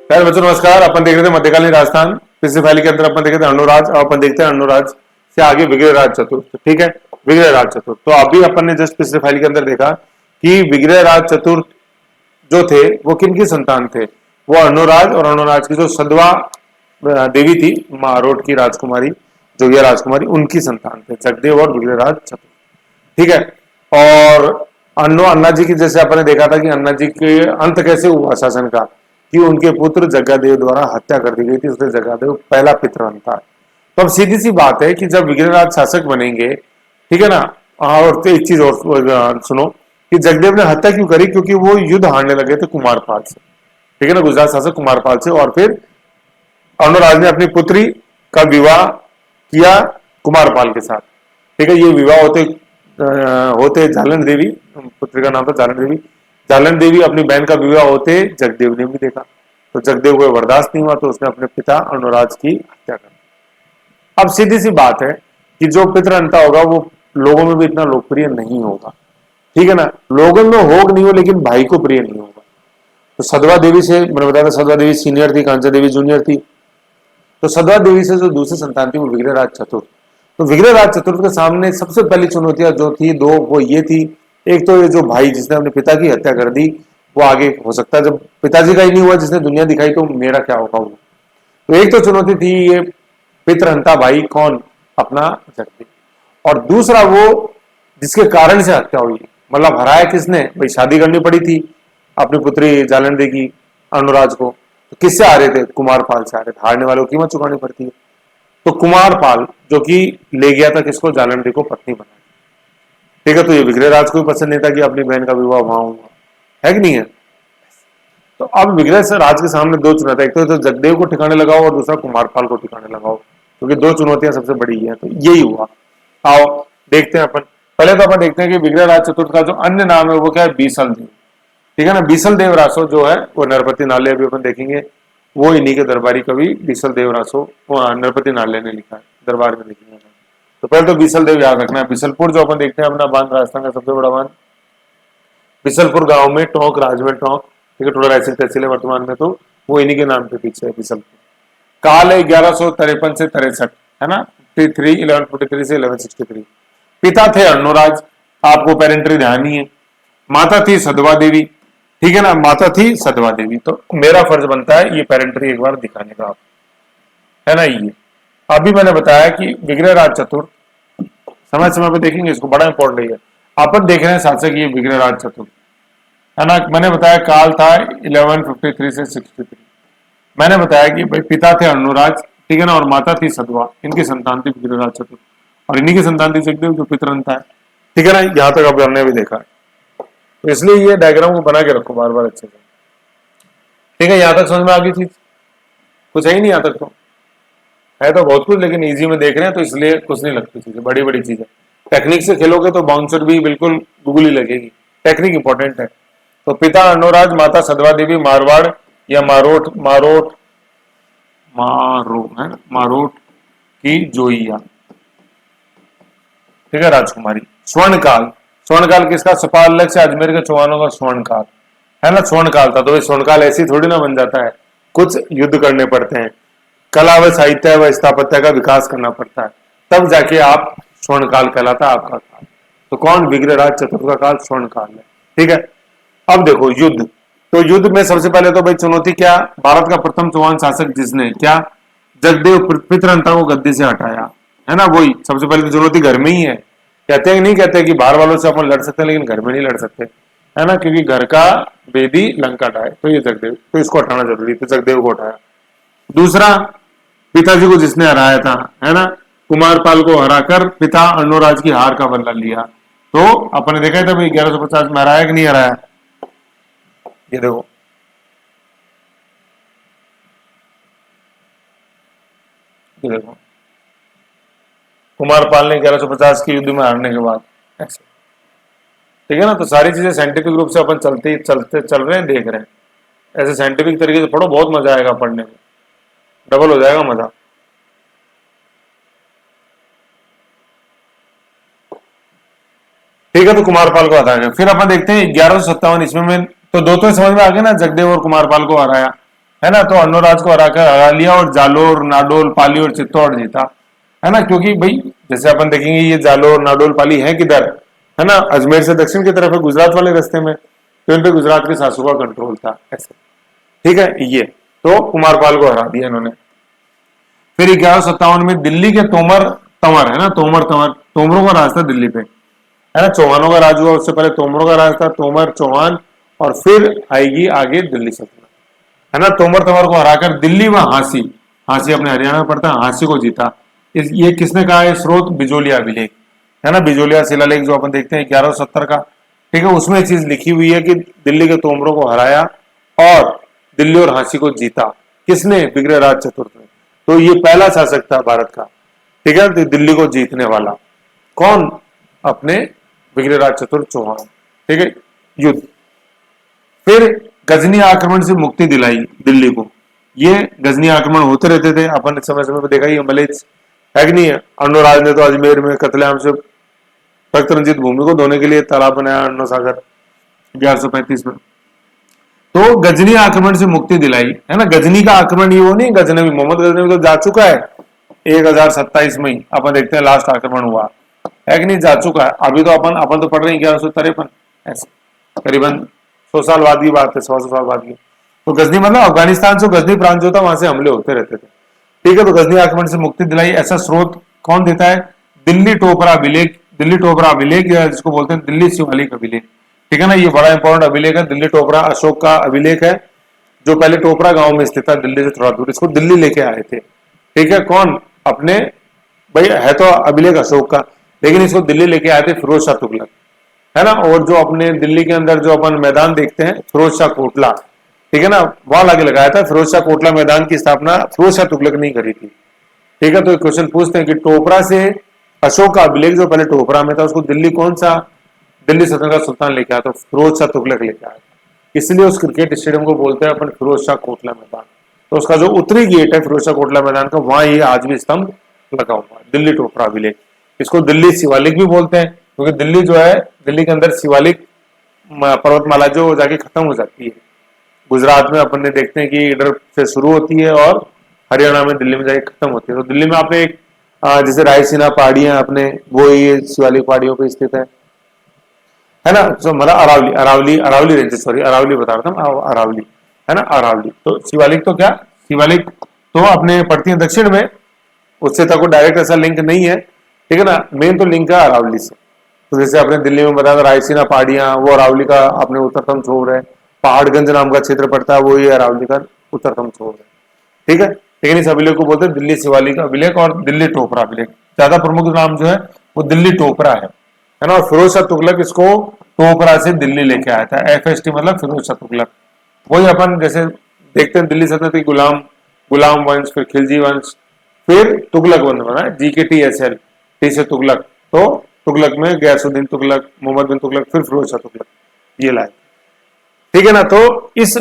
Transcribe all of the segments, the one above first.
यार बच्चों नमस्कार। अपन देख रहे थे मध्यकालीन राजस्थान। पिछले फाइल के अंदर अपन देखे थे अनुराज, और अपन देखते हैं अनुराज से आगे विग्रहराज चतुर्थ। ठीक है, विग्रहराज चतुर्थ। तो अभी अपन ने जस्ट पिछले फाइल के अंदर देखा कि विग्रहराज चतुर्थ जो थे वो किन की संतान थे। वो अनुराज और अनुराज की जो सदवा देवी थी, मारोट की राजकुमारी, जोगिया राजकुमारी, उनकी संतान थे जगदेव और विग्रहराज चतुर्थ। ठीक है। और अन्ना जी की जैसे अपन ने देखा था कि अन्ना जी के अंत कैसे हुआ शासन का, कि उनके पुत्र जग्गादेव द्वारा हत्या कर दी गई थी। उसने जग्गादेव पहला पितृ था। तो अब सीधी सी बात है कि जब विग्रहराज शासक बनेंगे, ठीक है ना। और तो एक चीज और सुनो कि जगदेव ने हत्या क्यों करी, क्योंकि वो युद्ध हारने लगे थे कुमारपाल से। ठीक है ना, गुजरात शासक कुमारपाल से। और फिर अनुराज ने अपनी पुत्री का विवाह किया कुमारपाल के साथ। ठीक है, ये विवाह होते जालन देवी, पुत्री का नाम था जालन देवी। जालन देवी अपनी बहन का विवाह होते जगदेव ने भी देखा, तो जगदेव को बर्दाश्त नहीं हुआ, तो उसने अपने पिता अनुराज की हत्या कर दी। अब सीधी सी बात है कि जो पितृहंता होगा वो लोगों में भी इतना लोकप्रिय नहीं होगा। ठीक है ना, लोगों में होग नहीं हो, लेकिन भाई को प्रिय नहीं होगा। तो सदवा देवी से मैंने बताया था, सदवा देवी सीनियर थी, कांचा देवी जूनियर थी। तो सदवा देवी से जो दूसरी संतान थी वो विग्रहराज चतुर्थ। तो विग्रहराज चतुर्थ के सामने सबसे पहली चुनौतियां जो थी दो, वो ये थी। एक तो ये जो भाई जिसने अपने पिता की हत्या कर दी, वो आगे हो सकता है जब पिताजी का ही नहीं हुआ जिसने दुनिया दिखाई, तो मेरा क्या होगा वो। तो एक तो चुनौती थी ये पितृहंता भाई, कौन, अपना जगदेव। और दूसरा वो जिसके कारण से हत्या हुई, मतलब हराया किसने, भाई शादी करनी पड़ी थी अपनी पुत्री जालंधर की अनुराज को। तो किससे हारे थे, कुमारपाल से हारे थे। हारने वालों को कीमत चुकानी पड़ती है। तो कुमारपाल जो कि ले गया था किसको, जालंधर को पत्नी बना। ठीक है, तो ये विग्रहराज को भी पसंद नहीं था कि अपनी बहन का विवाह वहां हुआ, है कि नहीं है। तो अब विग्रह से राज के सामने दो चुनौती, एक तो जगदेव को ठिकाने लगाओ और दूसरा कुमारपाल को ठिकाने लगाओ, क्योंकि दो चुनौतियां सबसे बड़ी है। तो यही हुआ। आओ देखते हैं अपन। पहले तो अपन देखते हैं कि विग्रहराज चतुर्थ का जो अन्य नाम है वो क्या है, बीसल देव। ठीक है ना, बीसल देव रासो जो है वो नरपति नाले, अभी अपन देखेंगे, वो इन्हीं के दरबारी कवि बीसल देव रासो वो नरपति नाले ने लिखा है, दरबार में लिखा है। तो पहले तो बीसल देव याद रखना है। बीसलपुर जो अपन देखते हैं अपना बांध, राजस्थान का सबसे बड़ा बांध, बीसलपुर गांव में टोंक, राजमहल टोंक। ठीक है, थोड़ा रायसेन तहसील है वर्तमान में, तो वो इन्हीं के नाम पे पीछे है बीसलपुर। काल है 1153 से 63, है ना, 1143 से 1163। पिता थे अनुराज, आपको पेरेंट्री ध्यान ही है। माता थी सदवा देवी। ठीक है ना, माता थी सदवा देवी। तो मेरा फर्ज बनता है ये पेरेंट्री एक बार दिखाने का, है ना। ये अभी मैंने बताया कि विग्रहराज चतुर्थ समय समय पे देखेंगे, इसको बड़ा इंपॉर्टेंट है। अपन देख रहे हैं शासक ये विग्रहराज चतुर्थ, है ना। मैंने बताया काल था 1153 से 63। मैंने बताया कि भाई पिता थे अनुराज, ठीक है ना, और माता थी सदवा, इनकी संतान थी विग्रहराज चतुर्थ, और इन्हीं की संतान थी जगदेव जो पितरंता है। ठीक है ना, यहां तक अब हमने भी देखा है, तो इसलिए ये डायग्राम को बना के रखो बार बार अच्छे से। ठीक है, यहां तक समझ में आ गई चीज, कुछ है ही नहीं यहां तक। तो है तो बहुत कुछ, लेकिन इजी में देख रहे हैं तो इसलिए कुछ नहीं लगती चीजें, बड़ी बड़ी चीजें। टेक्निक से खेलोगे तो बाउंसर भी बिल्कुल गूगल ही लगेगी। टेक्निक इंपॉर्टेंट है। तो पिता अनुराज, माता सदवा देवी, मारवाड़ या मारोट मारोट मारो है ना, मारोट की जोइया, ठीक है, राजकुमारी। स्वर्णकाल, स्वर्णकाल किसका, सपाल से अजमेर के चौहानों का स्वर्णकाल, है ना, स्वर्णकाल था। तो स्वर्णकाल ऐसी थोड़ी ना बन जाता है, कुछ युद्ध करने पड़ते हैं, कला व साहित्य व स्थापत्य का विकास करना पड़ता है, तब जाके आप स्वर्णकाल कहलाता है आपका काल। तो कौन, विग्रहराज चतुर्थ का काल स्वर्णकाल है। ठीक है, अब देखो युद्ध। तो युद्ध में सबसे पहले तो भाई चुनौती क्या, भारत का प्रथम चौहान शासक जिसने क्या, जगदेव पितृहंता को गद्दी से हटाया, है ना। वही सबसे पहले तो चुनौती घर में ही है। कहते हैं नहीं कहते कि बाहर वालों से अपन लड़ सकते हैं, लेकिन घर में नहीं लड़ सकते, है ना, क्योंकि घर का बेदी लंका ढाए। तो ये जगदेव, तो इसको हटाना जरूरी, तो जगदेव को हटाया। दूसरा, पिताजी को जिसने हराया था, है ना, कुमारपाल को हराकर पिता अनुराज की हार का बदला लिया। तो अपन ने देखा था भाई 1150 में हराया कि नहीं हराया। ये देखो, ये देखो, कुमारपाल ने 1150 की युद्ध में हारने के बाद ऐसे। ठीक है ना, तो सारी चीजें साइंटिफिक रूप से अपन चल रहे हैं, देख रहे हैं। ऐसे साइंटिफिक तरीके से पढ़ो, बहुत मजा आएगा पढ़ने में, डबल हो जाएगा मजा। ठीक है, तो कुमारपाल को हटाया। फिर अपन देखते हैं 1157 ईस्वी में, तो दो तो समझ में आ गया ना, जगदेव और कुमारपाल को हराया। है ना। तो अन्नोराज को हरा लिया और जालोर, नाडोल, पाली और चित्तौड़ जीता, है ना। क्योंकि भाई जैसे अपन देखेंगे ये जालोर, नाडोल, पाली है किधर, है ना, अजमेर से दक्षिण की तरफ है, गुजरात वाले रास्ते में, तो इन पे गुजरात के शासकों का कंट्रोल था ऐसे, ठीक है। ये तो कुमारपाल को हरा दिया इन्होंने। फिर 1157 में दिल्ली के तोमर तंवर, है ना, तोमर तंवर, तोमरों का राज था दिल्ली पे, है ना। चौहानों का राज हुआ, उससे पहले तोमरों का राज था, तोमर, चौहान, और फिर आएगी आगे दिल्ली सल्तनत, है ना। तोमर तंवर को हराकर दिल्ली व हांसी, हांसी अपने हरियाणा में पड़ता है, हांसी को जीता। ये किसने कहा है स्रोत, बिजोलिया अभिलेख, है ना, बिजोलिया शिलालेख जो अपन देखते हैं 1170 का, ठीक है। उसमें चीज लिखी हुई है कि दिल्ली के तोमरों को हराया और दिल्ली और हांसी को जीता, किसने, विग्रहराज चतुर्थ ने। तो ये पहला शासक था भारत का, ठीक है, तो दिल्ली को जीतने वाला कौन, अपने विग्रहराज चतुर्थ चौहान, ठीक है। युद्ध, फिर गजनी आक्रमण से मुक्ति दिलाई दिल्ली को। ये गजनी आक्रमण होते रहते थे, अपन समय समय पर देखा, ये मलेच है कि नहीं है। अन्नोराज ने तो अजमेर में कत्लेआम से तख्त रंजित भूमि को धोने के लिए तालाब बनाया, अन्नो सागर 1135 में। तो गजनी आक्रमण से मुक्ति दिलाई, है ना। गजनी का आक्रमण ये वो नहीं, गजनवी मोहम्मद गजनवी तो जा चुका है 1027 में ही, अपन देखते हैं लास्ट आक्रमण हुआ है कि नहीं, जा चुका है। अभी तो अपन तो पढ़ रहे हैं 1153 ऐसे, करीबन 100 साल बाद की बात है, 100 साल बाद की। तो गजनी मतलब अफगानिस्तान से गजनी प्रांत जो था वहां से हमले होते रहते थे, ठीक है। तो गजनी आक्रमण से मुक्ति दिलाई, ऐसा स्रोत कौन देता है, दिल्ली टोपरा अभिलेख, दिल्ली टोपरा अभिलेख जिसको बोलते हैं दिल्ली शिवालिक अभिलेख, ठीक है ना। ये बड़ा इंपॉर्टेंट अभिलेख है, दिल्ली टोपरा अशोक का अभिलेख है, जो पहले टोपरा गांव में स्थित था दिल्ली से थोड़ा दूर, इसको दिल्ली लेके आए थे, ठीक है। कौन, अपने, भाई है तो अभिलेख अशोक का, लेकिन इसको दिल्ली लेके आए थे फिरोज शाह तुगलक, है ना। और जो अपने दिल्ली के अंदर जो अपन मैदान देखते हैं फिरोज शाह कोटला, ठीक है ना, वहां लाके लगाया था। फिरोज शाह कोटला मैदान की स्थापना फिरोज शाह तुगलक नहीं करी थी, ठीक है। तो क्वेश्चन पूछते हैं कि टोपरा से अशोक का अभिलेख जो पहले टोपरा में था, उसको दिल्ली कौन सा, दिल्ली सल्तनत का सुल्तान लेके आया, तो फिरोज शाह तुगलक लेके आया, इसलिए उस क्रिकेट स्टेडियम को बोलते हैं अपन फिरोज शाह कोटला मैदान। तो उसका जो उत्तरी गेट है फिरोज शाह कोटला मैदान का, वहां ये आज भी स्तंभ लगा हुआ है, दिल्ली टोपरा अभिलेख। इसको दिल्ली शिवालिक भी बोलते हैं, क्योंकि दिल्ली जो है, दिल्ली के अंदर शिवालिक पर्वतमाला जो जाके खत्म हो जाती है, गुजरात में अपन ने देखते हैं कि इधर से शुरू होती है और हरियाणा में दिल्ली में जाके खत्म होती है। तो दिल्ली में आपने एक जैसे रायसीना पहाड़ियां अपने, वो ये शिवालिक पहाड़ियों पर स्थित है ना। तो मतलब अरावली, अरावली रेंज, सॉरी अरावली बता रहा था, अरावली, है ना, अरावली। तो शिवालिक तो क्या, शिवालिक तो अपने पड़ती है दक्षिण में, उससे तक डायरेक्ट ऐसा लिंक नहीं है, ठीक है ना। मेन तो लिंक है अरावली से। तो जैसे अपने दिल्ली में बताया रायसीना पहाड़ियां, वो अरावली का अपने उत्तरतम छोर है, पहाड़गंज नाम का क्षेत्र पड़ता है, वो ये अरावली का उत्तरतम छोर है, ठीक है। लेकिन इस अभिलेख को बोलते हैं दिल्ली शिवालिक अभिलेख और दिल्ली टोपरा अभिलेख। ज्यादा प्रमुख नाम जो है वो दिल्ली टोपरा है ना। और फिरोज शाह तुगलक इसको टोपरा से दिल्ली लेके आया था, FST मतलब फिरोज शाह तुगलक। वही अपन जैसे देखते हैं दिल्ली सल्तनत की गुलाम वंश, फिर खिलजी वंश, फिर तुगलक वंश बना, GKTSL, टी से तुगलक। तो तुगलक में गैसुद्दीन तुगलक, मोहम्मद बिन तुगलक, फिर फिरोज शाह तुगलक, ये लाए, ठीक है ना। तो इस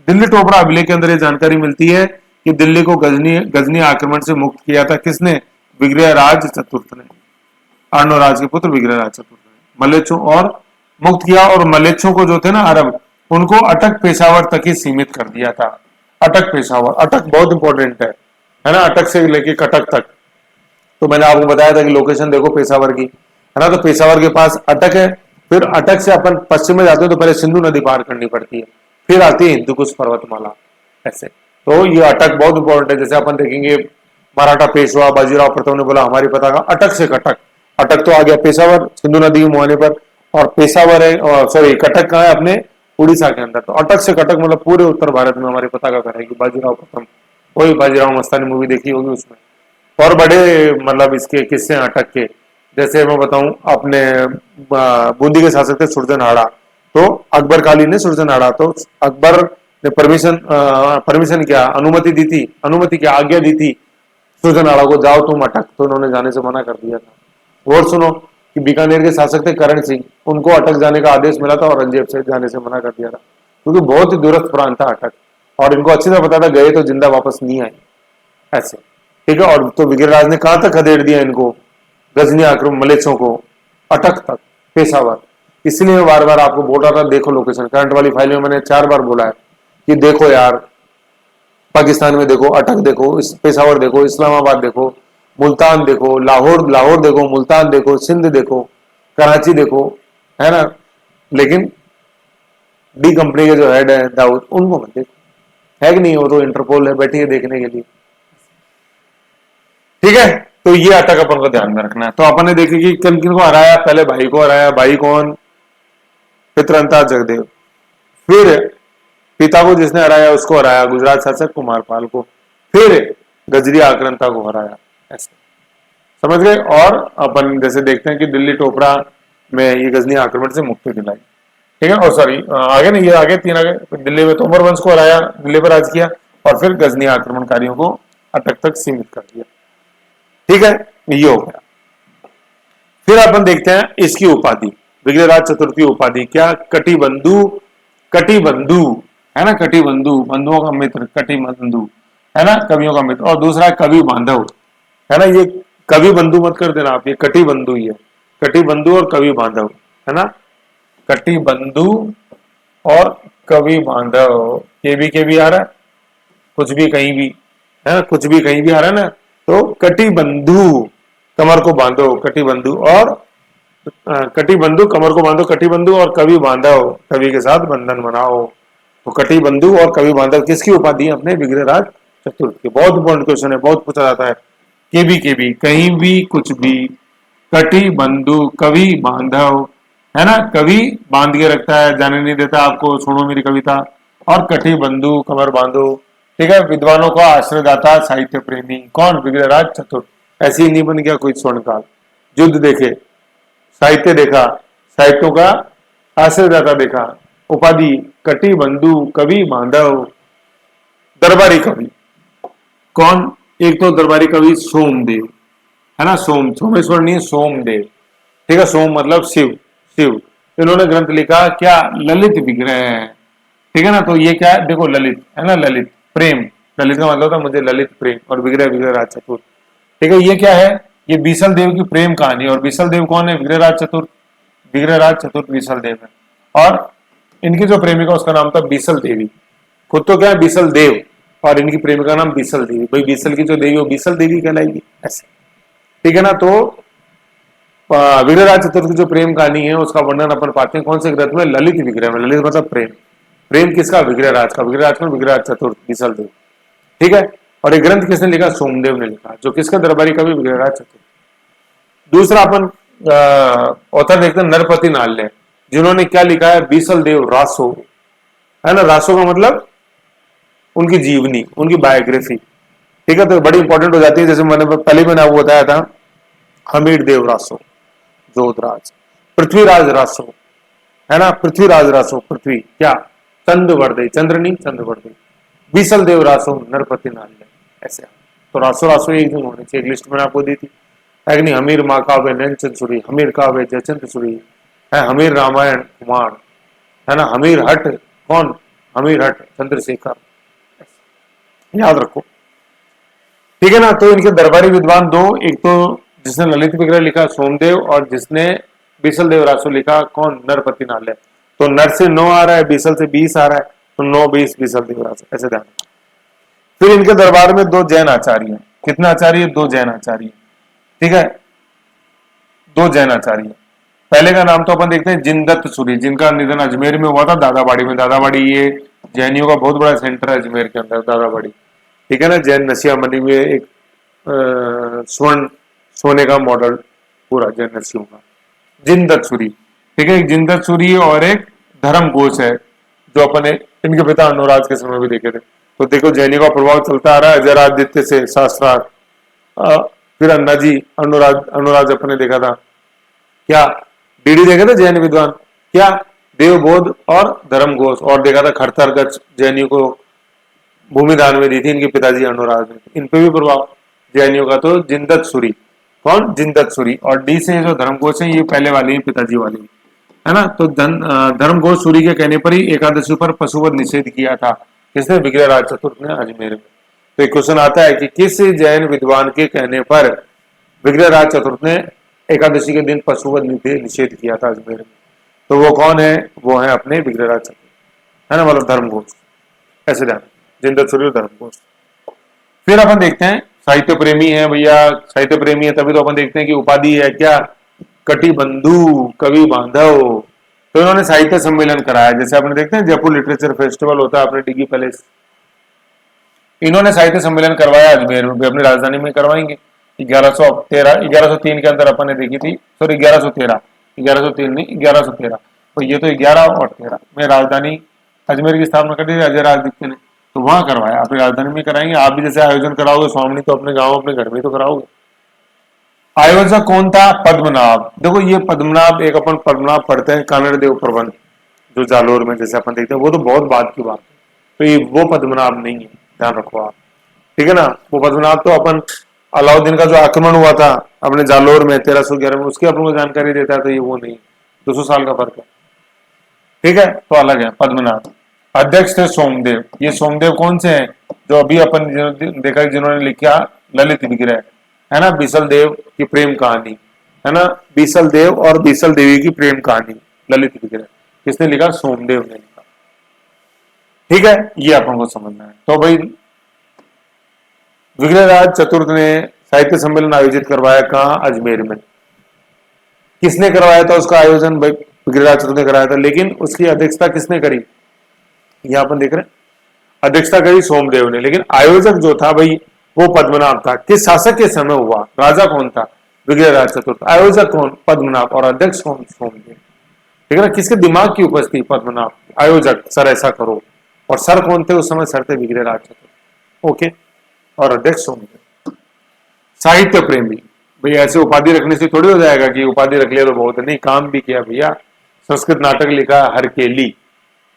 दिल्ली टोपरा अभिलेख के अंदर ये जानकारी मिलती है कि दिल्ली को गजनी आक्रमण से मुक्त किया था किसने, विग्रहराज चतुर्थ ने, अर्णोराज के पुत्र विग्रहराज चतुर्थ ने मलेच्छों और मुक्त किया। और मलेच्छों को जो थे ना अरब, उनको अटक पेशावर तक ही सीमित कर दिया था। अटक पेशावर, अटक बहुत इंपॉर्टेंट है ना, अटक से लेके कटक तक। तो मैंने आपको बताया था कि लोकेशन देखो पेशावर की, है ना। तो पेशावर के पास अटक है, फिर अटक से अपन पश्चिम में जाते हैं तो पहले सिंधु नदी पार करनी पड़ती है, फिर आती है हिंदुकुश पर्वतमाला ऐसे। तो ये अटक बहुत इंपॉर्टेंट है। जैसे अपन देखेंगे मराठा पेशवा बाजीराव प्रथम ने बोला हमारी पताका अटक से कटक, अटक तो आ गया पेशावर सिंधु नदी के मुहाने पर, और पेशावर है, सॉरी कटक कहाँ है, अपने उड़ीसा के अंदर। तो अटक से कटक मतलब पूरे उत्तर भारत में हमारी पताका फहराएगी बाजीराव प्रथम। वही बाजीराव मस्तानी मूवी देखी होगी, उसमें और बड़े मतलब इसके किस्से हैं अटक के। जैसे मैं बताऊं, अपने बूंदी के शासक थे सुरजनहाड़ा, तो अकबर कालीन ने सुरजनहाड़ा, तो अकबर ने परमिशन क्या, अनुमति क्या, आज्ञा दी थी सुरजनहाड़ा को, जाओ तुम अटक, तो उन्होंने जाने से मना कर दिया था। और सुनो कि बीकानेर के शासक थे करण सिंह, उनको अटक जाने का आदेश मिला था और औरंगजेब से जाने से मना कर दिया था, क्योंकि बहुत ही दूरस्थ प्रांत था अटक, और इनको अच्छी तरह पता था गए तो जिंदा वापस नहीं आए ऐसे, ठीक है। और तो विग्रहराज ने कहां तक खदेड़ दिया इनको, गजनी आक्रमण मलेच्छों को, अटक तक, पेशावर। इसलिए मैं बार बार आपको बोल रहा था देखो लोकेशन, करंट वाली फाइल में मैंने 4 बार बोला है कि देखो यार, पाकिस्तान में देखो, अटक देखो, पेशावर देखो, इस्लामाबाद देखो, मुल्तान देखो, लाहौर लाहौर देखो, मुल्तान देखो, सिंध देखो, कराची देखो, है ना। लेकिन डी कंपनी के जो हेड है दाऊद, उनको मत देखो, है कि नहीं, वो तो इंटरपोल है, बैठी है देखने के लिए। ठीक है, तो ये अटक अपन को ध्यान में रखना है। तो अपन ने देखी कि किन किन को हराया, पहले भाई को हराया, भाई कौन, पितरंता जगदेव। फिर पिता को जिसने हराया उसको हराया गुजरात शासक कुमारपाल को। फिर गजरी आक्रांता को हराया, ऐसे समझ गए। और अपन जैसे देखते हैं कि दिल्ली टोपरा में ये गजनी आक्रमण से मुक्ति दिलाई। ठीक है, और सॉरी आगे नहीं, ये आगे तीन आगे, दिल्ली में तोमर वंश को हराया, दिल्ली पर राज किया, और फिर गजनी आक्रमणकारियों को अटक तक सीमित कर दिया। ठीक है, ये हो गया। फिर अपन देखते हैं इसकी उपाधि, विग्रहराज चतुर्थ की उपाधि क्या, कटिबंधु, कटिबंधु है ना, कटिबंधु, बंधुओं का मित्र, कटिबंधु है ना, कवियों का मित्र। और दूसरा कवि बांधव है ना, ये कवि बंधु मत कर देना आप, ये कटिबंधु ही है, कटिबंधु और कवि बांधव है ना, कटिबंधु और कवि बांधव। के भी आ रहा है, कुछ भी कहीं भी है ना, कुछ भी कहीं भी आ रहा है ना। तो कटिबंधु, कमर को बांधो, कटिबंधु, और कटिबंधु कमर को बांधो, कटिबंधु और कवि बांधव, कवि के साथ बंधन बनाओ। तो कटिबंधु और कवि बांधव किसकी उपाधि है, अपने विग्रहराज चतुर्थ की। बहुत इंपॉर्टेंट क्वेश्चन है, बहुत पूछा जाता है। के भी कहीं भी कुछ भी, कटिबंधु कवि बांधव है ना, कवि बांध के रखता है, जाने नहीं देता आपको, सुनो मेरी कविता। और कटिबंधु कमर बांधो। ठीक है, विद्वानों का आश्रयदाता, साहित्य प्रेमी, कौन, विग्रहराज चतुर्थ। ऐसे ही नहीं बन गया कोई स्वर्णकाल। युद्ध देखे, साहित्य देखा, साहित्यों का आश्रयदाता देखा, उपाधि कटिबंधु कवि बांधव। दरबारी कवि कौन, एक तो दरबारी कवि सोमदेव है ना, सोमेश्वर नहीं, सोमदेव। ठीक है, सोम मतलब शिव, शिव। इन्होंने ग्रंथ लिखा क्या, ललित विग्रह। ठीक है ना, तो ये क्या है, देखो ललित है ना, ललित प्रेम, ललित का मतलब था मुझे ललित प्रेम, और विग्रह विग्रहराज चतुर्थ। ठीक है, ये क्या है, ये बीसल देव की प्रेम कहानी। और बीसल देव कौन है, विग्रहराज चतुर्थ, विग्रहराज चतुर्थ बीसल देव है। और इनकी जो प्रेमिका उसका नाम था बीसल देवी। खुद तो क्या है, बीसल देव, और इनकी प्रेमिका नाम बीसल देवी। भाई बीसल की जो देवी वो बीसल देवी कहलाएगी, ऐसे। ठीक है ना, तो विग्रहराज चतुर्थ की जो प्रेम कहानी है उसका वर्णन अपन पाते हैं कौन से ग्रंथ में, ललित विग्रह में। ललित मतलब प्रेम, प्रेम किसका, विग्रहराज का, विग्रहराज का, विग्रहराज चतुर्थ बीसल देव। ठीक है, और एक ग्रंथ किसने लिखा, सोमदेव ने लिखा, जो किसका दरबारी कवि, विग्रहराज चतुर्थ। दूसरा अपन ऑथर देखते हैं नरपति नाल्य, जिन्होंने क्या लिखा है, बीसल देव रासो है ना, रासो का मतलब उनकी जीवनी, उनकी बायोग्राफी। ठीक है, तो बड़ी इंपॉर्टेंट हो जाती है। जैसे मैंने आपको बताया था, हमीर देव रासो जोधराज, पृथ्वीराज रासो है ना, पृथ्वीराज रासो, पृथ्वी क्या, चंद्रवर्दे, चंद्र नहीं चंद्रवर्दे, बीसल देव रासो, नरपति नाल्य, ऐसे। तो रासो रासो एक दिन होने चाहिए, एक लिस्ट मैंने आपको दी थी, है नहीं। हमीर महाकाव्य नैनचंद सूरी, हमीर काव्य जयचंद सूरी है, हमीर रामायण कुमार है ना, हमीर हट कौन, हमीर हट चंद्रशेखर, याद रखो। ठीक है ना, तो इनके दरबारी विद्वान दो, एक तो जिसने ललित विग्रह लिखा सोमदेव, और जिसने बीसल देव रासो लिखा कौन, नरपति नाल्य। तो नर से 9 आ रहा है, बीसल से 20 आ रहा है, तो 9 20 बीसल देव रासो, ऐसे ध्यान। फिर इनके दरबार में 2 जैन आचार्य हैं, कितने आचार्य, 2 जैन आचार्य। ठीक है, 2 जैन आचार्य। पहले का नाम तो अपन देखते हैं जिनदत्त सूरी, जिनका निधन अजमेर में हुआ था, दादाबाड़ी में। दादाबाड़ी ये जैनियों का बहुत बड़ा सेंटर है अजमेर के अंदर, दादाबाड़ी। ठीक है ना, जैन नसिया बनी हुई है, एक स्वर्ण सोने का मॉडल पूरा जैन नसियों का, जिनदत्त सूरी। ठीक है, एक जिनदत्त सूरी और एक धर्म घोष है, जो अपने इनके पिता अनुराज के समय भी देखे थे। तो देखो जैनियों का प्रभाव चलता आ रहा है, जरादित्य से शास्त्रार्थ, फिर अन्ना जी अनुराज, अनुराज अपने देखा था क्या, डीडी देखा था जैन विद्वान क्या, देवबोध और धर्म घोष, और देखा था खड़तर गच्छ, जैनियों को भूमि दान में दी थी इनके पिताजी अनुराग ने, इन पे भी प्रभाव जैनियों का। तो जिनदत्त सूरी कौन, जिनदत्त सूरी। और डी से जो धर्म घोष है ये पहले वाले ही, पिताजी वाले है ना। तो धर्म घोष सूरी के कहने पर ही एकादशी पर पशुवध निषेध किया था, किसने, विग्रहराज चतुर्थ ने अजमेर में। तो एक क्वेश्चन आता है कि किस जैन विद्वान के कहने पर विग्रहराज चतुर्थ ने एकादशी के दिन पशुवध निषेध किया था अजमेर में। तो वो कौन है, वो है अपने विग्रहराज चतुर्थ है ना, मतलब धर्म घोष, ऐसे ध्यान। जिंदसूर्य धर्मकोश। फिर अपन देखते हैं साहित्य प्रेमी है भैया, साहित्य प्रेमी है तभी तो अपन देखते हैं कि उपाधि है क्या, कटिबंधु कवि बांधव। तो इन्होंने साहित्य सम्मेलन कराया, जैसे आपने देखते हैं जयपुर लिटरेचर फेस्टिवल होता है अपने डिगी पैलेस, इन्होंने साहित्य सम्मेलन करवाया अजमेर में भी, अपनी राजधानी में करवाएंगे। 1103 के अंदर अपन ने देखी थी, सॉरी 1113 नहीं 1113, तो ये तो 11 और 13 में राजधानी अजमेर की स्थापना कर दी थी अजय आदित्य ने, तो वहां करवाया, अपनी राजधानी में कराएंगे। आप भी जैसे आयोजन कराओगे स्वामी तो अपने गांव अपने घर में तो कराओगे। आयोजक कौन था, पद्मनाभ। देखो ये पद्मनाभ, एक अपन पद्मनाभ पढ़ते हैं कानड़ देव प्रबंध जो जालोर में जैसे अपन देखते हैं, वो तो बहुत बाद की बात है, तो ये वो पद्मनाभ नहीं है, ध्यान रखो आप, ठीक है ना। वो पद्मनाभ तो अपन अलाउद्दीन का जो आक्रमण हुआ था अपने जालोर में 1311 में, उसकी अपन को जानकारी देता है, तो ये वो नहीं, 200 साल का फर्क है, ठीक है, तो अलग है पद्मनाभ। अध्यक्ष थे सोमदेव। ये सोमदेव कौन से हैं, जो अभी अपन देखा जिन्होंने लिखा ललित विग्रह, है ना, बीसल देव की प्रेम कहानी, है ना, बीसल देव और बीसल देवी की प्रेम कहानी ललित विग्रह, किसने लिखा, सोमदेव ने लिखा, ठीक है, ये अपन को समझना है। तो भाई विग्रहराज चतुर्थ ने साहित्य सम्मेलन आयोजित करवाया, कहाँ, अजमेर में। किसने करवाया था उसका आयोजन, भाई विग्रहराज चतुर्थ ने कराया था, लेकिन उसकी अध्यक्षता किसने करी, यहां अपन देख रहे हैं, अध्यक्षता करी सोमदेव ने, लेकिन आयोजक जो था भाई वो पद्मनाभ था। किस शासक के समय हुआ, राजा कौन था, विग्रहराज चतुर्थ, आयोजक कौन, पद्मनाभ, और अध्यक्ष कौन, सोमदेव, ठीक है ना। किसके दिमाग की उपज थी, पद्मनाभ, आयोजक सर ऐसा करो, और सर कौन थे उस समय, सर थे विग्रहराज चतुर्थ, ओके, और अध्यक्ष सोमदेव। साहित्य प्रेमी, भाई ऐसे उपाधि रखने से थोड़ी हो जाएगा कि उपाधि रख लिया तो बहुत है, नहीं, काम भी किया भैया। संस्कृत नाटक लिखा हरकेली,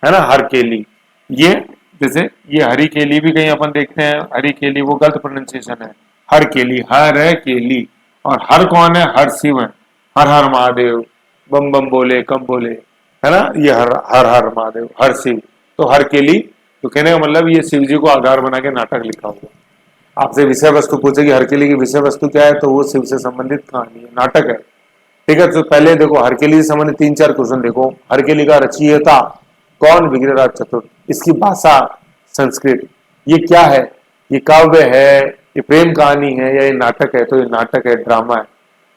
है ना, हरकेली, ये जैसे ये हरी केली भी कहीं अपन देखते हैं, हरी केली वो गलत प्रोनाउंसिएशन है, हर केली, हर है केली, और हर कौन है, हर शिव है, हर हर महादेव, बम बम बोले कम बोले, है ना, ये हर हर हर महादेव, हर शिव, तो हर केली, तो कहने का मतलब ये शिव जी को आधार बना के नाटक लिखा हुआ। आपसे विषय वस्तु पूछे कि हरकेली की विषय वस्तु क्या है, तो वो शिव से संबंधित कहानी है, नाटक है, ठीक है। तो पहले देखो हरकेली से संबंधित 3-4 क्वेश्चन देखो। हरकेली का रचयिता कौन, विग्रहराज चतुर्थ। इसकी भाषा संस्कृत। ये क्या है, ये काव्य है, ये प्रेम कहानी है, या ये नाटक है, तो ये नाटक है, ड्रामा है,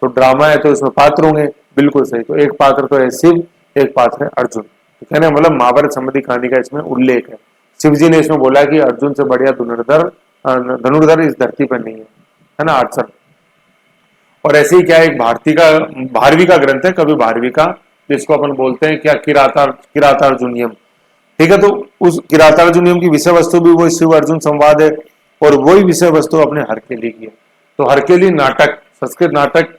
तो ड्रामा है तो इसमें पात्र होंगे, बिल्कुल सही, तो एक पात्र तो है शिव, एक पात्र है अर्जुन, तो कहने मतलब महाभारत संबंधी कहानी का इसमें उल्लेख है। शिव जी ने इसमें बोला कि अर्जुन से बढ़िया धनुर्धर इस धरती पर नहीं है ना, आर्चर। और ऐसे ही क्या एक भारवी का ग्रंथ है, कवि भारवी का, जिसको अपन बोलते हैं क्या, किरातार्जुनियम, ठीक है। तो उस किरातार्जुनियम की विषय वस्तु भी वो शिव अर्जुन संवाद है, और वही विषय वस्तु अपने हरकेली की है। तो हरकेली नाटक, संस्कृत नाटक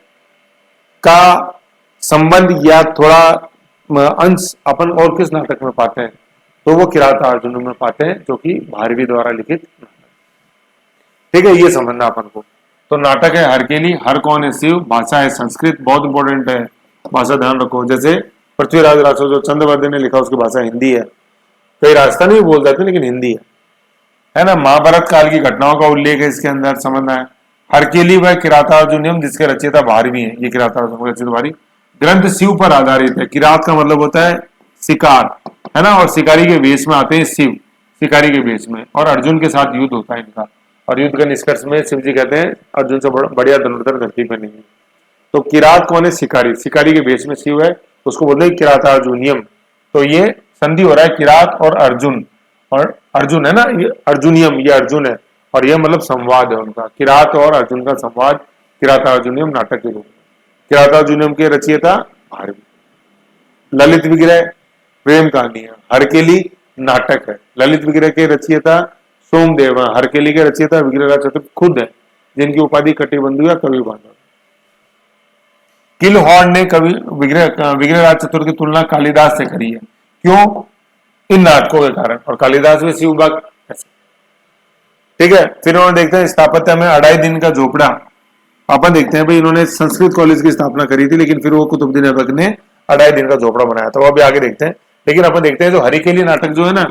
का संबंध या थोड़ा अंश अपन और किस नाटक में पाते हैं, तो वो किरातार्जुनियम में पाते हैं, जो कि भारवी द्वारा लिखित नाटक, ठीक है, ये समझना अपन को। तो नाटक है हरकेली, हर कौन है, शिव, भाषा है संस्कृत, बहुत इंपॉर्टेंट है, भाषा ध्यान रखो। जैसे पृथ्वीराज राठौर जो चंद्रवर्धन ने लिखा उसकी भाषा हिंदी है, कई राजस्थानी भी बोल जाते हैं लेकिन हिंदी है ना। महाभारत काल की घटनाओं का उल्लेख है इसके अंदर, समझना है। हरकेली व किरातार्जुनियम जिसके रचयिता भारवी है, ये किरातार्जुनियम रचित भारी ग्रंथ शिव पर आधारित है। किरात का मतलब होता है शिकार, है ना, और शिकारी के वेश में आते हैं शिव, शिकारी के वेश में, और अर्जुन के साथ युद्ध होता है इनका, और युद्ध के निष्कर्ष में शिव जी कहते हैं अर्जुन से बढ़िया धनुर्धर धरती पर नहीं है। तो किरात कौन है, शिकारी, शिकारी के वेश में शिव है, उसको बोलते हैं किरातार्जुनियम। तो ये संधि हो रहा है किरात और अर्जुन, और अर्जुन है ना, ये अर्जुनियम, ये अर्जुन है, और ये मतलब संवाद है उनका, किरात और अर्जुन का संवाद, किरातार्जुनियम नाटक के रूप में। किरातार्जुनियम के रचयिता भारवी। ललित विग्रह प्रेम कहानी है, हरकेली नाटक है, ललित विग्रह के रचयिता सोमदेव, हरकेली के रचयिता विग्रहराज चतुर्थ खुद है, जिनकी उपाधि कटिबंधु या कवि बांधव। किलहॉर्न ने विग्रहराज चतुर्थ की तुलना कालिदास से करी है, क्यों, इन नाटकों के कारण, और कालिदास में शिव भक्त, ठीक है। फिर उन्होंने देखते हैं स्थापत्य में 2.5 दिन का झोपड़ा। अपन देखते हैं भाई इन्होंने संस्कृत कॉलेज की स्थापना करी थी, लेकिन फिर वो कुतुबुद्दीन ऐबक ने 2.5 दिन का झोपड़ा बनाया था, वो अभी आगे देखते हैं। लेकिन अपन देखते हैं जो हरिकेली नाटक जो है ना,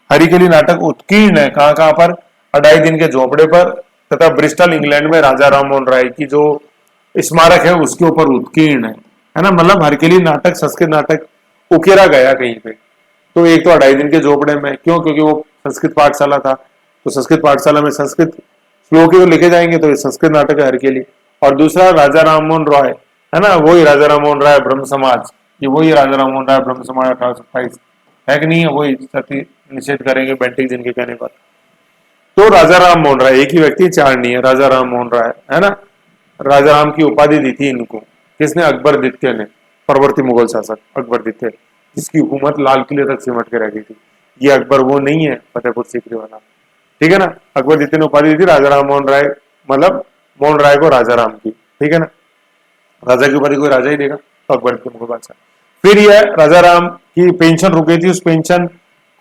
हरिकेली नाटक उत्कीर्ण है कहां पर, 2.5 दिन के झोपड़े पर, तथा ब्रिस्टल इंग्लैंड में राजा राम मोहन राय की जो स्मारक है उसके ऊपर उत्कीर्ण है ना। मतलब हरकेली नाटक, संस्कृत नाटक उकेरा गया कहीं पे, तो एक तो 2.5 दिन के झोपड़े में, क्यों, क्योंकि वो संस्कृत पाठशाला था, तो संस्कृत पाठशाला में संस्कृत श्लोक ही तो लिखे जाएंगे, तो ये संस्कृत नाटक है हर के लिए। और दूसरा राजा राममोहन रॉय, है ना, वही राजा राममोहन राय ब्रह्म समाज, ये वही राजा राममोहन राय ब्रह्म समाज 1827 है कि नहीं है, वही सती निषेध करेंगे बेंटिक जिनके कहने पर। तो राजा राम मोहन राय एक ही व्यक्ति, चार नहीं है, राजा राम मोहन राय, है ना। राजा राम की उपाधि दी थी इनको, किसने? अकबर द्वितीय ने, परवर्ती मुगल शासक अकबर द्वितीय, जिसकी हुकूमत लाल किले तक सिमट के रह गई थी। ये अकबर वो नहीं है फतेहपुर सीकरी वाला, ठीक है ना। अकबर द्वितीय ने उपाधि दी थी राजा राम मोहन राय, मतलब मोहन राय को राजा राम की, ठीक है ना। राजा की उपाधि कोई राजा ही देगा, तो अकबर के मुगल बादशाह। फिर यह राजा राम की पेंशन रुक गई थी, उस पेंशन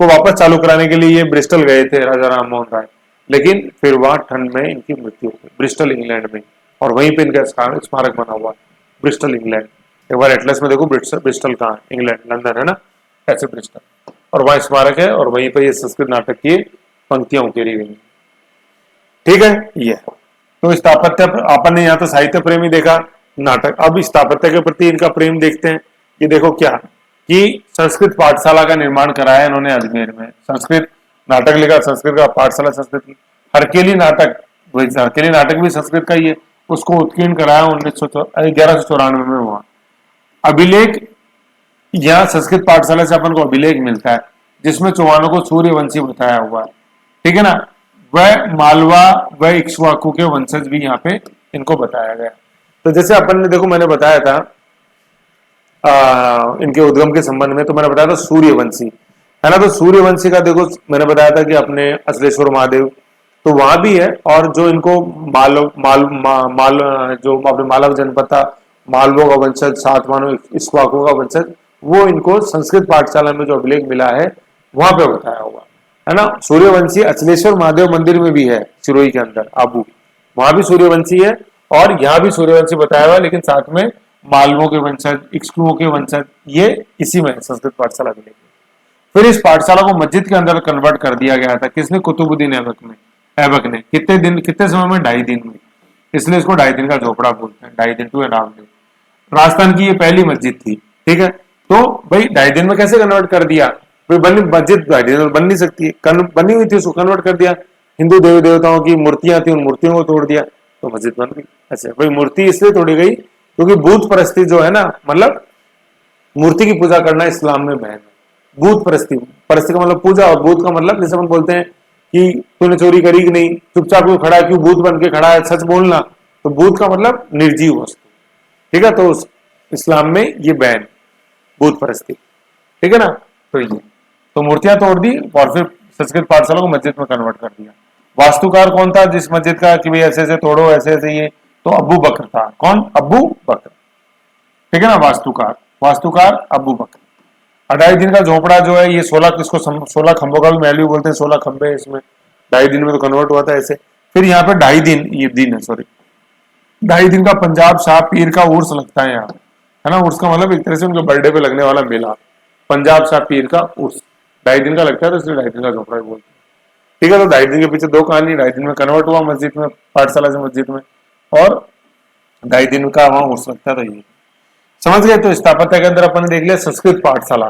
को वापस चालू कराने के लिए ये ब्रिस्टल गए थे राजा राम मोहन राय, लेकिन फिर वहां ठंड में इनकी मृत्यु हो गई, ब्रिस्टल इंग्लैंड में। और वहीं पे इनका स्मारक बना हुआ है, ब्रिस्टल इंग्लैंड। एक बार एटलस में देखो ब्रिस्टल कहाँ है, इंग्लैंड, लंदन, है ना, ऐसे ब्रिस्टल। और वहां स्मारक है, और वहीं पर ये संस्कृत नाटक की पंक्तियां उकेरी गई, ठीक है। ये तो स्थापत्य, अपन ने यहाँ तो साहित्य प्रेमी देखा, नाटक। अब स्थापत्य के प्रति इनका प्रेम देखते हैं। ये देखो क्या कि संस्कृत पाठशाला का निर्माण कराया इन्होंने अजमेर में, संस्कृत नाटक लिखा, संस्कृत का पाठशाला संस्कृत की। हरकेली नाटक, हरकेली नाटक भी संस्कृत का ही है, उसको उत्कीर्ण कराया 1194 में हुआ। अभिलेख, यहाँ संस्कृत पाठशाला से अपन को अभिलेख मिलता है जिसमें चौहानों को सूर्यवंशी बताया हुआ है, ठीक है ना। वह मालवा व इक्ष्वाकु के वंशज भी यहाँ पे इनको बताया गया। तो जैसे अपन ने देखो, मैंने बताया था इनके उद्गम के संबंध में, तो मैंने बताया था सूर्यवंशी, है ना। तो सूर्यवंशी का देखो मैंने बताया था कि अपने असलेश्वर महादेव, तो वहां भी है। और जो इनको जो अपने मालव जनपद था, मालवों का वंशज, सातवानों इक्ष्वाकु का वंशज, वो इनको संस्कृत पाठशाला में जो अभिलेख मिला है वहां पे बताया हुआ है ना। सूर्यवंशी अचलेश्वर महादेव मंदिर में भी है, सिरोही के अंदर आबू, वहां भी सूर्यवंशी है, और यहाँ भी सूर्यवंशी बताया हुआ है, लेकिन साथ में मालवों के वंशज, इक्ष्वाकुओं के वंशज, ये इसी में संस्कृत पाठशाला के लिए। फिर इस पाठशाला को मस्जिद के अंदर कन्वर्ट कर दिया गया था, किसने? कुतुबुद्दीन ऐबक ने। कितने दिन, कितने समय में? 2.5 दिन में। इसलिए इसको 2.5 दिन का झोपड़ा बोलते हैं, 2.5 दिन two and half day. Rajasthan की ये पहली मस्जिद थी, ठीक है। तो भाई 2.5 दिन में कैसे कन्वर्ट कर दिया? मस्जिद 2.5 दिन में बन नहीं सकती, बनी हुई थी, उसको कन्वर्ट कर दिया। हिंदू देवी देवताओं की मूर्तियां थी, उन मूर्तियों को तोड़ दिया, तो मस्जिद बन गई। ऐसे भाई मूर्ति इसलिए तोड़ी गई क्योंकि भूत परस्ती जो है ना, मतलब मूर्ति की पूजा करना इस्लाम में बैन है। भूत परस्ती, परस्ती का मतलब पूजा, और भूत का मतलब जैसे हम बोलते हैं कि तूने चोरी करी कि नहीं, चुपचाप क्यों खड़ा है, क्यों भूत बन के खड़ा है, सच बोलना। तो भूत का मतलब निर्जीव वस्तु, ठीक है। तो इस्लाम में ये बैन, भूत परस्ती, ठीक है ना। तो ये तो मूर्तियां तोड़ दी और फिर संस्कृत पाठशाला को मस्जिद में कन्वर्ट कर दिया। वास्तुकार कौन था जिस मस्जिद का कि भाई ऐसे ऐसे तोड़ो, ऐसे ऐसे, ये तो अबू बकर था। कौन? अबू बकर, ठीक है ना। वास्तुकार, वास्तुकार अबू बकर। 2.5 दिन का झोपड़ा जो है ये 16 खंभों का भी महल भी बोलते हैं, 16 खंभे इसमें। 2.5 दिन में तो कन्वर्ट हुआ था ऐसे। फिर यहाँ पे 2.5 दिन, ये दिन है सॉरी, 2.5 दिन का पंजाब शाह पीर का उर्स लगता है यहाँ, है ना। उर्स का मतलब एक तरह से उनके बर्थडे पे लगने वाला मेला, पंजाब शाह पीर का उर्स 2.5 दिन का लगता है, तो इसलिए 2.5 दिन का झोपड़ा भी बोलते हैं, ठीक है। तो 2.5 दिन के पीछे दो कहानी, 2.5 दिन में कन्वर्ट हुआ मस्जिद में, पाठशाला से मस्जिद में, और 2.5 दिन का वहां उर्स लगता है। तो ये समझ गए। तो स्थापत्य के अंदर अपन ने देख लिया संस्कृत पाठशाला,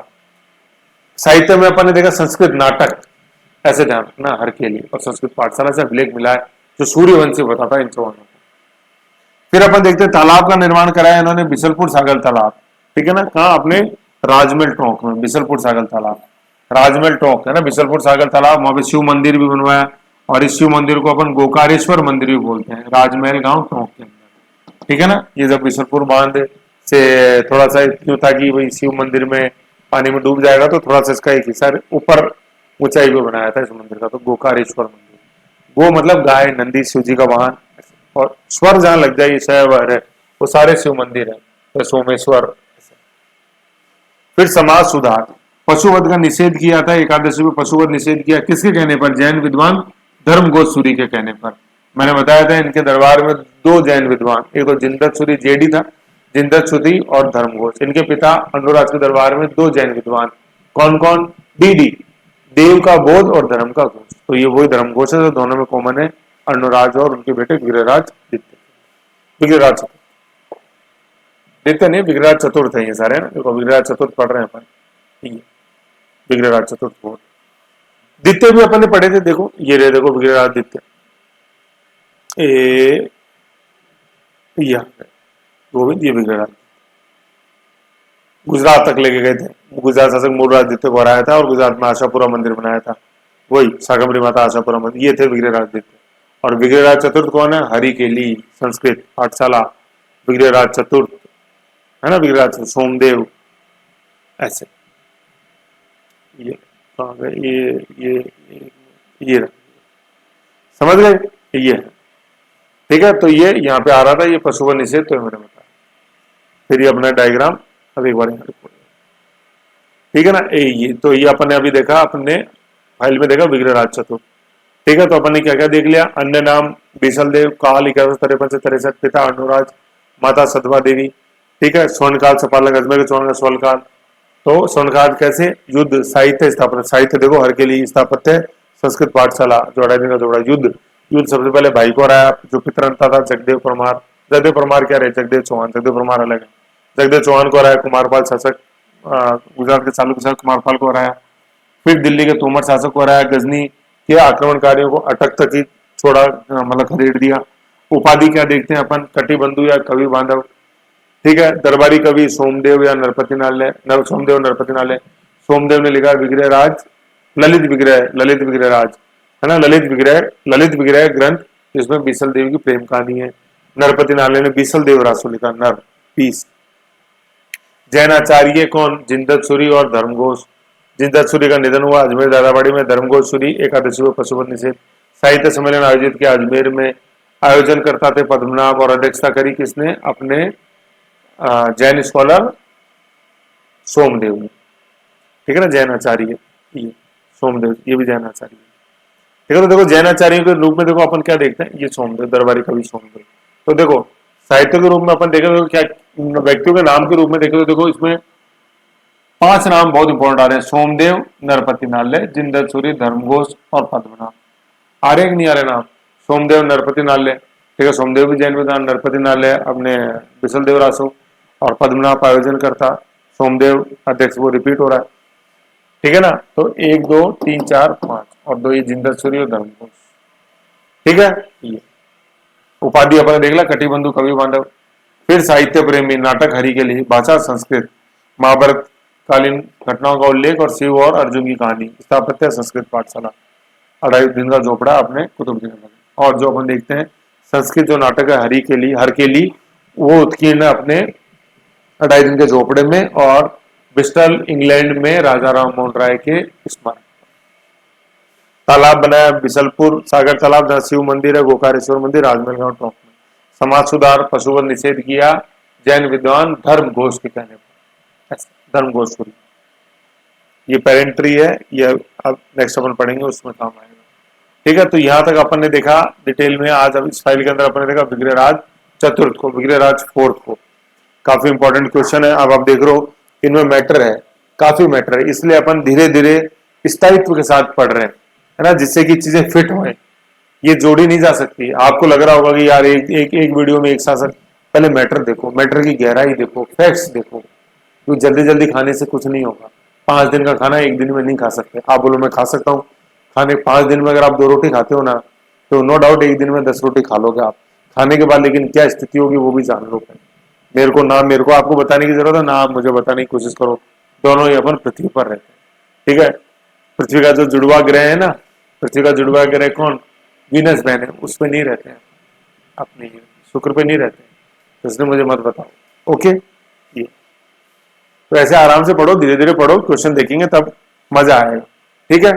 साहित्य में अपन ने देखा संस्कृत नाटक, ऐसे ध्यान रखना हर के लिए। और संस्कृत पाठशाला से अभिलेख मिला है जो सूर्यवंशी बताता है इन चौहानों को। फिर अपन देखते हैं तालाब का निर्माण कराया इन्होंने, बिशलपुर सागल तालाब, ठीक है ना। कहा? अपने राजमहल टोंक में बिशलपुर सागल तालाब, राजमहल टोंक है ना, बिशलपुर सागल तालाब। वहां पे शिव मंदिर भी बनवाया, और इस शिव मंदिर को अपन गोकारेश्वर मंदिर भी बोलते हैं, राजमहल गांव टोंक के अंदर, ठीक है ना। ये जब बिशलपुर बांध से थोड़ा सा क्यों था कि भाई शिव मंदिर में पानी में डूब जाएगा, तो थोड़ा सा इसका एक हिस्सा ऊपर ऊंचाई पे बनाया था इस मंदिर का, तो गोकारेश्वर मंदिर। वो मतलब गाय, नंदी, शिव जी का वाहन, और स्वर जहां लग जाए शैवर है, वो सारे शिव मंदिर है, तो सोमेश्वर। फिर समाज सुधार, पशुवध का निषेध किया था, एकादशी में पशुवध निषेध किया, किसके कहने पर? जैन विद्वान धर्मघोष सूरी के कहने पर। मैंने बताया था इनके दरबार में 2 जैन विद्वान, एक तो जिंदत सूरी जेडी था, जिंदत सूरी और धर्मघोष। इनके पिता अनुराज के दरबार में 2 जैन विद्वान, कौन कौन? डीडी, देव का बोध, और धर्म का घोष। तो ये वही धर्मघोष है, तो दोनों में कॉमन है, अनुराज और उनके बेटे विग्रहराज दित्य, विग्रहराज चतुर्थ, दित्य नहीं, विग्रहराज चतुर्थ है ये सारे ना। देखो विग्रहराज चतुर्थ पढ़ रहे हैं अपन, ठीक है, विग्रहराज चतुर्थ बोध। द्वितीय भी अपन ने पढ़े थे, देखो ये रहे, देखो विग्रहराज ए गोविंद, ये विग्रहराज गुजरात तक लेके गए थे। गुजरात शासक मूलराज को हराया था और गुजरात में आशापुरा मंदिर बनाया था, वही शाकंभरी माता आशापुरा मंदिर, ये थे विग्रहराज। और विग्रहराज चतुर्थ कौन है? हरिकेली संस्कृत पाठशाला विग्रहराज चतुर्थ, है ना, विग्रहराज सोमदेव, ऐसे। ये ये समझ गए, ये है, ठीक है। तो ये यहाँ पे आ रहा था, ये पशुवन निषेध, तो मैंने बताया। फिर ये अपना डायग्राम अब एक बार यहाँ पे, ठीक है ना। ये तो ये अपन ने अभी देखा, अपने फाइल में देखा विग्रहराज चतुर्थ, ठीक है। तो अपन ने क्या क्या देख लिया? अन्य नाम बीसल देव, काल 1153 से 63, पिता अनुराज, माता सतवा देवी, ठीक है। स्वर्णकाल सपालक अजमेर के स्वर्ण स्वर्णकाल। तो स्वर्णकाल कैसे? युद्ध, साहित्य, स्थापना। साहित्य देखो हर के लिए, स्थापत्य संस्कृत पाठशाला, जोड़ा दिन का जोड़ा। युद्ध, युद्ध सबसे पहले भाई को हराया, जो पितरंता था जगदेव परमार। जगदेव परमार क्या रहे? जगदेव चौहान, जगदेव परमार अलग है। जगदेव चौहान को हराया। कुमारपाल शासक, गुजरात के चालुक्य शासक कुमारपाल को हराया। फिर दिल्ली के तोमर शासक को हराया। गजनी के आक्रमणकारियों को अटक तक ही छोड़ा, मतलब खदेड़ दिया। उपाधि क्या देखते हैं अपन? कटिबंधु या कवि बांधव, ठीक है। दरबारी कवि सोमदेव या नरपति नालय, सोमदेव नरपति नालय। सोमदेव ने लिखा विग्रहराज, ललित विग्रहराज, है ना, ललित विग्रह ग्रंथ, जिसमें बीसल देवी की प्रेम कहानी है। नरपति नालय ने बीसल देव रासो लिखा, नर 20। जैनाचार्य कौन? जिंदत सूरी और धर्मघोष। जिंदत सूरी का निधन हुआ अजमेर दादाबाड़ी में। धर्मघोष सूरी एकादशी व पशुपत निषेध। साहित्य सम्मेलन आयोजित किया अजमेर में। आयोजन करता थे पद्मनाभ और अध्यक्षता करी किसने? अपने जैन स्कॉलर सोमदेव ने, ठीक है ना। जैनाचार्य ये सोमदेव, ये भी जैनाचार्य, ठीक है। तो देखो जैनाचार्य के रूप में देखो अपन क्या देखते हैं? ये सोमदेव, दरबारी कवि सोमदेव। तो देखो साहित्य के रूप में अपन देखें तो क्या, व्यक्तियों के नाम के रूप में देखें तो देखो इसमें 5 नाम बहुत इंपॉर्टेंट आ रहे हैं: सोमदेव, नरपति नालय, जिंदत सूरी, धर्मघोष और पद्मनाभ। आ रहे कि नहीं आ रहे नाम? सोमदेव, नरपति नालय, ठीक है। सोमदेव भी जैन विद्वान, नरपति नालय अपने बिसल देव रासो, और पद्मनाभ आयोजन करता, सोमदेव अध्यक्ष, वो रिपीट हो रहा है, ठीक है ना। तो 1 2 3 4 5 और 2 ये जिंदत सूरी और धर्मघोष, ठीक है। ये उपाधि अपन देख ला, कटिबंधु, कवि बांधव। फिर साहित्य प्रेमी, नाटक हरि के लिए, भाषा संस्कृत, महाभारत कालीन घटनाओं का उल्लेख और शिव और अर्जुन की कहानी। स्थापत्य संस्कृत पाठशाला, 2.5 दिन का झोपड़ा अपने कुतुबुद्दीन नगर। और जो अपन देखते हैं संस्कृत जो नाटक है हरि के लिए, हर के लिए, वो उत्कीर्ण अपने 2.5 दिन के झोपड़े में और ब्रिस्टल इंग्लैंड में राजा राम मोहन राय के स्मारक। तालाब बनाया बिसलपुर सागर तालाब, जहाँ शिव मंदिर है, गोकारेश्वर मंदिर, राजमहल गांव टॉप में। समाज सुधार, पशुवध निषेध किया जैन विद्वान धर्म घोष के कहने पर, धर्म घोष। ये पेरेंट्री है, ये अब नेक्स्ट अपन पढ़ेंगे, उसमें काम आएगा, ठीक है। तो यहां तक अपन ने देखा डिटेल में। आज अब इस फाइल के अंदर अपन ने देखा विग्रहराज चतुर्थ को, विग्रहराज फोर्थ को। काफी इंपॉर्टेंट क्वेश्चन है। अब आप देख रहे हो इनमें मैटर है, काफी मैटर है, इसलिए अपन धीरे धीरे स्थायित्व के साथ पढ़ रहे हैं, है ना, जिससे कि चीजें फिट हो। ये जोड़ी नहीं जा सकती। आपको लग रहा होगा कि यार एक वीडियो में एक साथ, पहले मैटर देखो, मैटर की गहराई देखो, फैक्ट्स देखो। तो जल्दी जल्दी खाने से कुछ नहीं होगा। 5 दिन का खाना 1 दिन में नहीं खा सकते। आप बोलो मैं खा सकता हूँ खाने 5 दिन में, अगर आप 2 रोटी खाते हो ना, तो नो डाउट 1 दिन में 10 रोटी खा लोगे आप खाने के बाद। लेकिन क्या स्थिति होगी वो भी जान लो। मेरे को आपको बताने की जरूरत है ना, आप मुझे बताने की कोशिश करो। दोनों ही अपन पृथ्वी पर रहते हैं, ठीक है। पृथ्वी का जो जुड़वा ग्रह है ना, पृथ्वी का जुड़वा ग्रह कौन? वीनस बहन है, उस पर नहीं रहते हैं, अपने शुक्र पे नहीं रहते हैं, तो इसलिए मुझे मत बताओ, ओके। ये तो ऐसे आराम से पढ़ो, धीरे धीरे पढ़ो, क्वेश्चन देखेंगे तब मजा आएगा, ठीक है।